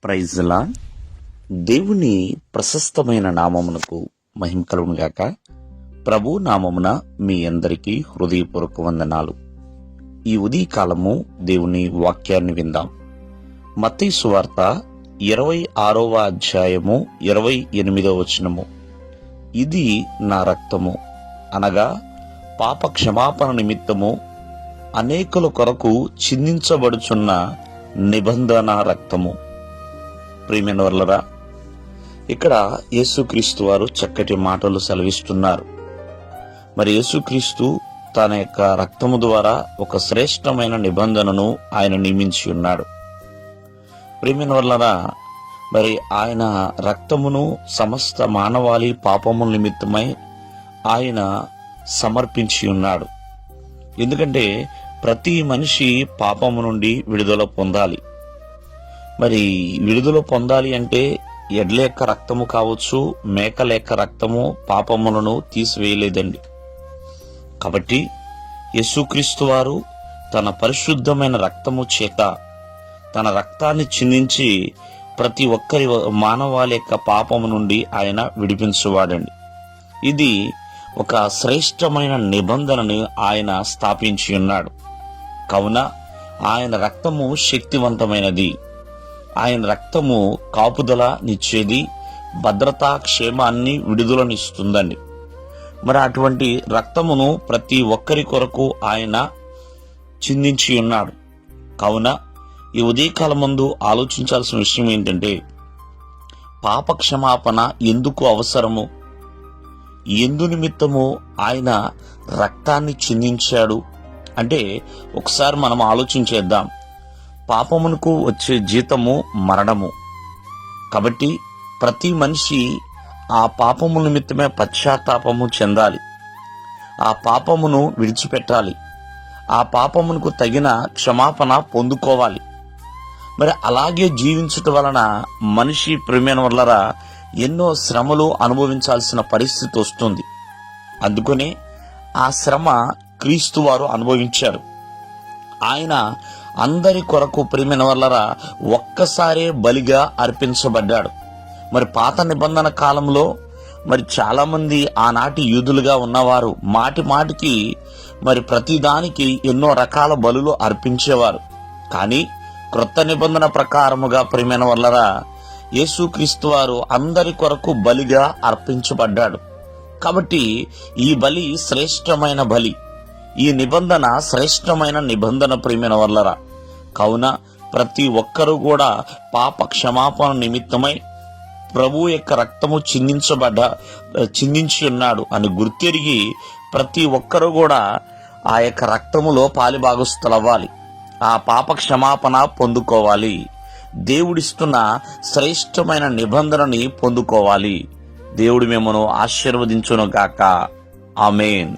Praise లా దేవుని ప్రశస్తమైన నామమునకు మహిమ కలుగును గాక. ప్రభు నామమున మీ అందరికీ హృదయపూర్వక వందనాలు. ఈ ఉదయకాలము దేవుని వాక్యాన్ని విందాం. మత్తయి సువార్త 26వ అధ్యాయము 28వ వచనము. ఇది నా రక్తము, అనగా పాప క్షమాపణ నిమిత్తము అనేకుల కొరకు చిందించబడుచున్న నిబంధన రక్తము. ప్రియమైన వర్లరా, ఇక్కడ యేసుక్రీస్తు వారు చక్కటి మాటలు సెలవిస్తున్నారు. మరి యేసుక్రీస్తు తన యొక్క రక్తము ద్వారా ఒక శ్రేష్టమైన నిబంధనను ఆయన నియమించి ఉన్నాడు. ప్రియమైన వర్లరా, మరి ఆయన రక్తమును సమస్త మానవాళి పాపముల నిమిత్తమై ఆయన సమర్పించి ఉన్నాడు. ఎందుకంటే ప్రతి మనిషి పాపము నుండి విడుదల పొందాలి. మరి విడుదల పొందాలి అంటే ఎడ్ల యొక్క రక్తము కావచ్చు, మేకల యొక్క రక్తము పాపములను తీసివేయలేదండి. కాబట్టి యేసుక్రీస్తు వారు తన పరిశుద్ధమైన రక్తము చేత తన రక్తాన్ని చిందించి ప్రతి ఒక్కరి మానవాళి యొక్క పాపము నుండి ఆయన విడిపించువాడండి. ఇది ఒక శ్రేష్టమైన నిబంధనని ఆయన స్థాపించి ఉన్నాడు. కావున ఆయన రక్తము శక్తివంతమైనది. ఆయన రక్తము కాపుదల నిచ్చేది, భద్రతా క్షేమాన్ని విడుదలనిస్తుందండి. మరి అటువంటి రక్తమును ప్రతి ఒక్కరి కొరకు ఆయన చిందించి ఉన్నాడు. కావున ఈ ఉదయకాలం ముందు ఆలోచించాల్సిన విషయం ఏంటంటే, పాప క్షమాపణ ఎందుకు అవసరము, ఎందు నిమిత్తము ఆయన రక్తాన్ని చిందించాడు అంటే ఒకసారి మనం ఆలోచించేద్దాం. పాపమునకు వచ్చే జీతము మరణము. కాబట్టి ప్రతి మనిషి ఆ పాపము నిమిత్తమే పశ్చాత్తాపము చెందాలి, ఆ పాపమును విడిచిపెట్టాలి, ఆ పాపమునకు తగిన క్షమాపణ పొందుకోవాలి. మరి అలాగే జీవించటం వలన మనిషి ప్రియమైన వల్లరా ఎన్నో శ్రమలు అనుభవించాల్సిన పరిస్థితి వస్తుంది. అందుకనే ఆ శ్రమ క్రీస్తు వారు అనుభవించారు. ఆయన అందరి కొరకు ప్రియమైన వల్లరా ఒక్కసారే బలిగా అర్పించబడ్డాడు. మరి పాత నిబంధన కాలంలో మరి చాలా మంది ఆనాటి యూదులుగా ఉన్నవారు మాటి మాటికి మరి ప్రతిదానికి ఎన్నో రకాల బలులు అర్పించేవారు. కానీ క్రొత్త నిబంధన ప్రకారముగా ప్రియమైన వల్లరా యేసుక్రీస్తు వారు అందరి కొరకు బలిగా అర్పించబడ్డాడు. కాబట్టి ఈ బలి శ్రేష్టమైన బలి, ఈ నిబంధన శ్రేష్టమైన నిబంధన ప్రియమైన వల్లరా. కావున ప్రతి ఒక్కరూ పాప క్షమాపణ నిమిత్తమై ప్రభు యొక్క రక్తము చిందించి ఉన్నాడు అని గుర్తెరిగి ప్రతి ఒక్కరూ ఆ యొక్క రక్తములో పాలిభాగస్తులవ్వాలి, ఆ పాప క్షమాపణ పొందుకోవాలి, దేవుడిస్తున్న శ్రేష్టమైన నిబంధనని పొందుకోవాలి. దేవుడు మిమ్మను ఆశీర్వదించును గాక. ఆమేన్.